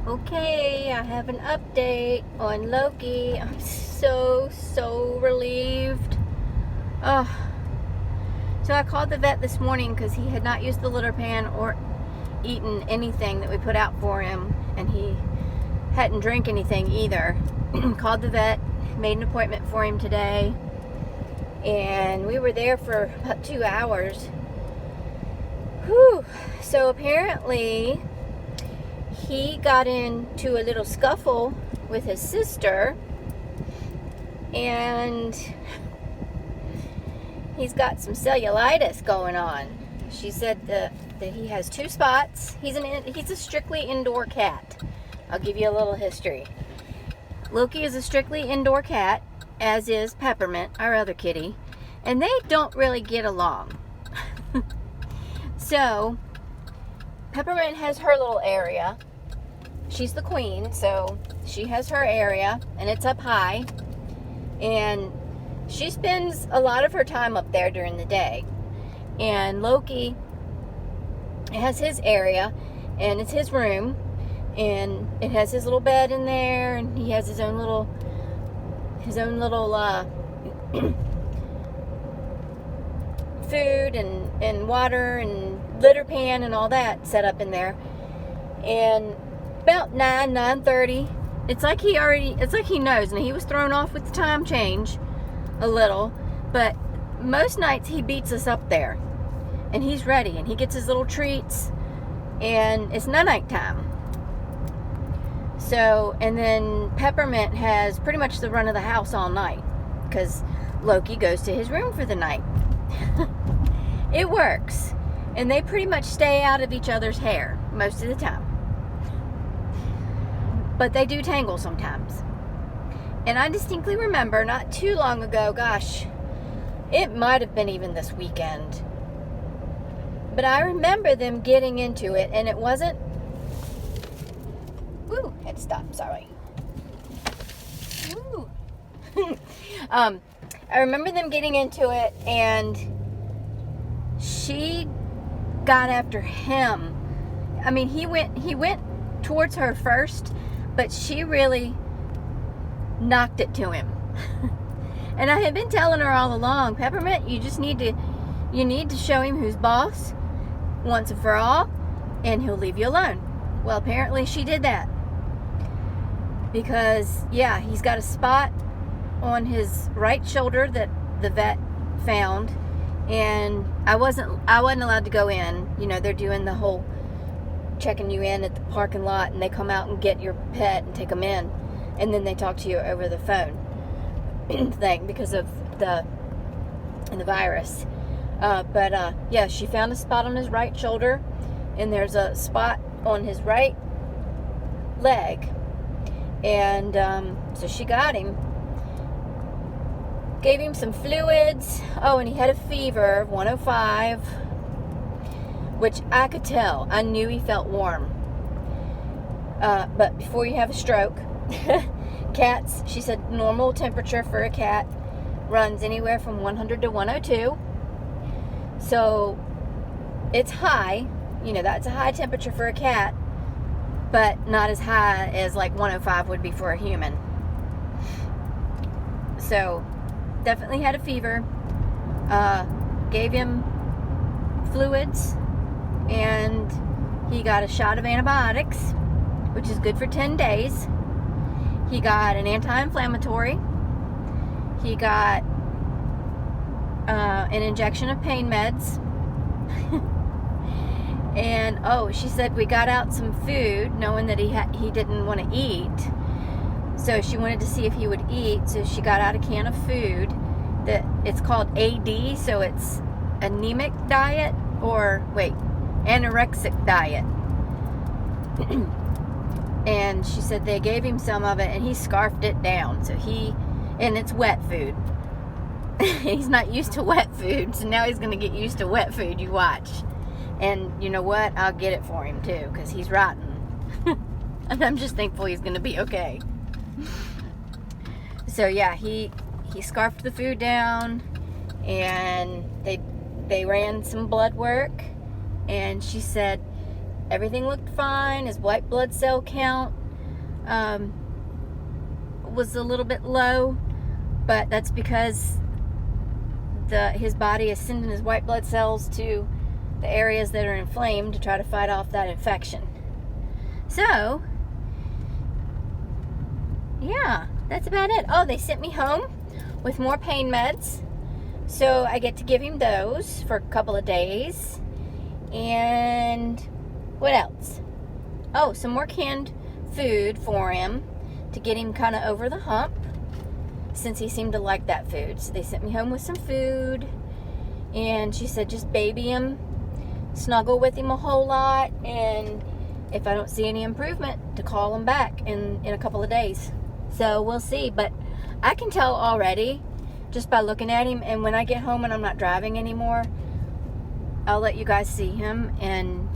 Okay, I have an update on Loki. I'm so relieved. Oh, so I called the vet this morning because he had not used the litter pan or eaten anything that we put out for him, and he hadn't drank anything either. Called the vet, made an appointment for him today, and we were there for about 2 hours. Whew. So apparently he got into a little scuffle with his sister, and he's got some cellulitis going on. She said that he has 2 spots. He's a strictly indoor cat. I'll give you a little history. Loki is a strictly indoor cat, as is Peppermint, our other kitty, and they don't really get along. So Peppermint has her little area. She's the queen, so she has her area, and it's up high, and she spends a lot of her time up there during the day. And Loki has his area, and it's his room, and it has his little bed in there, and he has his own little food and water and litter pan and all that set up in there. And about 9:30, it's like he knows, and he was thrown off with the time change a little, but most nights he beats us up there, and he's ready, and he gets his little treats, and it's night time. So, and then Peppermint has pretty much the run of the house all night because Loki goes to his room for the night. It works, and they pretty much stay out of each other's hair most of the time, but they do tangle sometimes. And I distinctly remember not too long ago, gosh, it might have been even this weekend, but I remember them getting into it, and it wasn't, woo, had to stop, sorry. Woo. I remember them getting into it, and she got after him. I mean, he went towards her first, but she really knocked it to him. And I had been telling her all along, Peppermint, you need to show him who's boss once and for all, and he'll leave you alone. Well, apparently she did that, because yeah, he's got a spot on his right shoulder that the vet found, and I wasn't allowed to go in. You know, they're doing the whole checking you in at the parking lot, and they come out and get your pet and take them in, and then they talk to you over the phone thing because of the virus. Yeah, she found a spot on his right shoulder, and there's a spot on his right leg, and so she got him, gave him some fluids. Oh, and he had a fever of 105, which I could tell. I knew he felt warm. But before you have a stroke, cats, she said normal temperature for a cat runs anywhere from 100 to 102. So it's high. You know, that's a high temperature for a cat, but not as high as like 105 would be for a human. So definitely had a fever. Gave him fluids, and he got a shot of antibiotics, which is good for 10 days. He got an anti-inflammatory. He got an injection of pain meds. And oh, she said we got out some food, knowing that he didn't want to eat. So she wanted to see if he would eat. So she got out a can of food that it's called AD, so it's anemic diet, or wait, anorexic diet. And she said they gave him some of it, and he scarfed it down. So and it's wet food. He's not used to wet food, so now he's going to get used to wet food. You watch. And you know what? I'll get it for him too, because he's rotten. And I'm just thankful he's going to be okay. So yeah, he scarfed the food down, and they ran some blood work, and she said everything looked fine. His white blood cell count was a little bit low, but that's because his body is sending his white blood cells to the areas that are inflamed to try to fight off that infection. So, yeah, that's about it. Oh, they sent me home with more pain meds. So I get to give him those for a couple of days. And what else? Oh, some more canned food for him to get him kind of over the hump, since he seemed to like that food. So they sent me home with some food. And she said just baby him, snuggle with him a whole lot, and if I don't see any improvement, to call him back in a couple of days. So we'll see. But I can tell already just by looking at him, and when I get home and I'm not driving anymore, I'll let you guys see him, and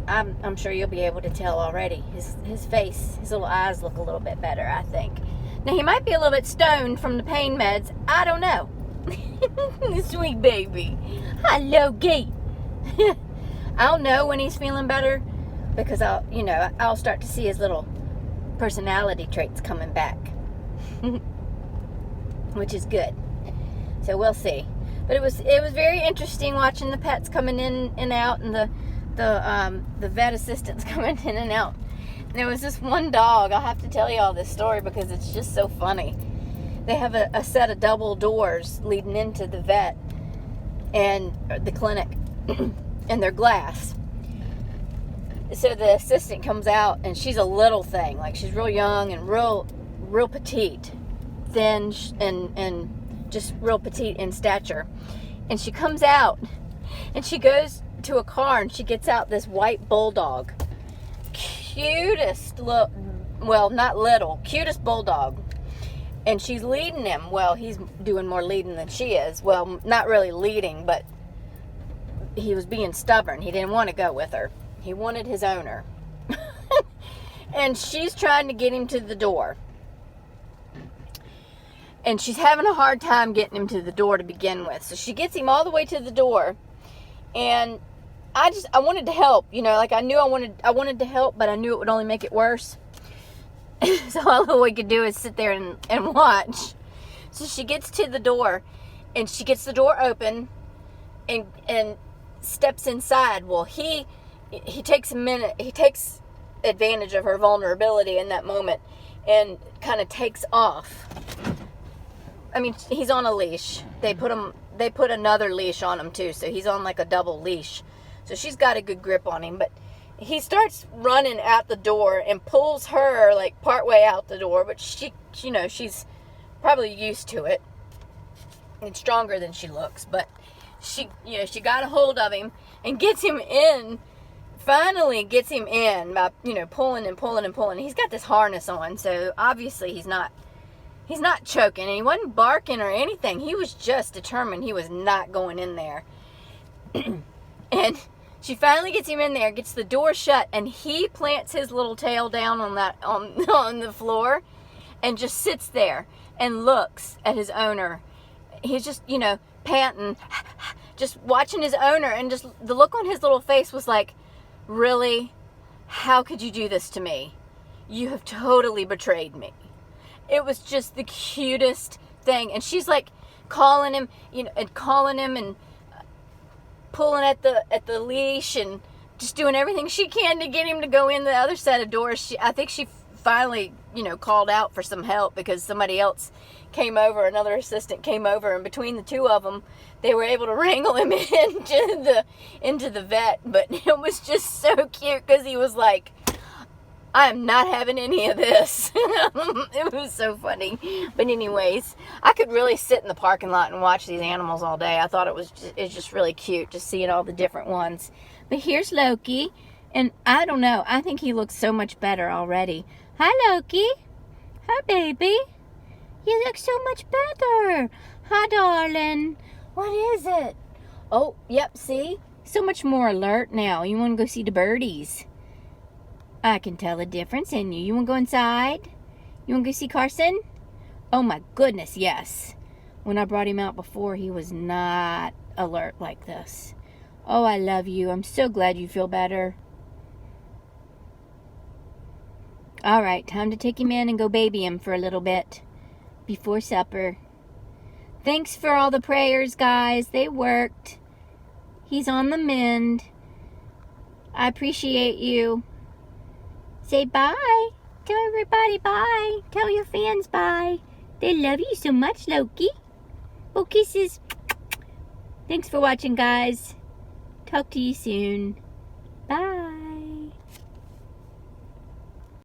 I'm sure you'll be able to tell already. His face, his little eyes look a little bit better, I think. Now, he might be a little bit stoned from the pain meds. I don't know. Sweet baby. Hi, Loki. I'll know when he's feeling better, because I'll start to see his little personality traits coming back. Which is good. So we'll see. But it was very interesting watching the pets coming in and out, and the vet assistants coming in and out. And there was this one dog. I'll have to tell you all this story because it's just so funny. They have a set of double doors leading into the vet and the clinic, and they're glass. So the assistant comes out, and she's a little thing, like she's real young and real petite, thin, and just real petite in stature. And she comes out, and she goes to a car, and she gets out this white bulldog, cutest cutest bulldog. And she's leading him. Well, he's doing more leading than she is. Well, not really leading, but he was being stubborn. He didn't want to go with her. He wanted his owner. And she's trying to get him to the door. And she's having a hard time getting him to the door to begin with. So she gets him all the way to the door. And I wanted to help. Like I knew I wanted to help, but I knew it would only make it worse. So all we could do is sit there and watch. So she gets to the door, and she gets the door open and steps inside. Well, he takes a minute. He takes advantage of her vulnerability in that moment and kind of takes off. I mean, he's on a leash. They put another leash on him too, so he's on like a double leash. So she's got a good grip on him, but he starts running out the door and pulls her like partway out the door, but she's probably used to it and stronger than she looks, but she got a hold of him and gets him in, finally gets him in by, pulling and pulling and pulling. He's got this harness on, so obviously he's not choking, and he wasn't barking or anything. He was just determined he was not going in there. And she finally gets him in there, gets the door shut, and he plants his little tail down on the floor and just sits there and looks at his owner. He's just, panting, just watching his owner, and just the look on his little face was like, really? How could you do this to me? You have totally betrayed me. It was just the cutest thing. And she's like calling him, and pulling at the leash and just doing everything she can to get him to go in the other set of doors. I think she finally, called out for some help because somebody else came over, another assistant came over, and between the two of them, they were able to wrangle him into the vet. But it was just so cute because he was like, I'm not having any of this. It was so funny. But anyways, I could really sit in the parking lot and watch these animals all day. I thought it's just really cute just seeing all the different ones. But here's Loki, and I don't know, I think he looks so much better already. Hi, Loki. Hi, baby. You look so much better. Hi, darling. What is it? Oh, yep, see? So much more alert now. You want to go see the birdies? I can tell a difference in you. You want to go inside? You want to go see Carson? Oh my goodness, yes. When I brought him out before, he was not alert like this. Oh, I love you. I'm so glad you feel better. All right, time to take him in and go baby him for a little bit before supper. Thanks for all the prayers, guys. They worked. He's on the mend. I appreciate you. Say bye. Tell everybody bye. Tell your fans bye. They love you so much, Loki. Oh, kisses. Thanks for watching, guys. Talk to you soon. Bye.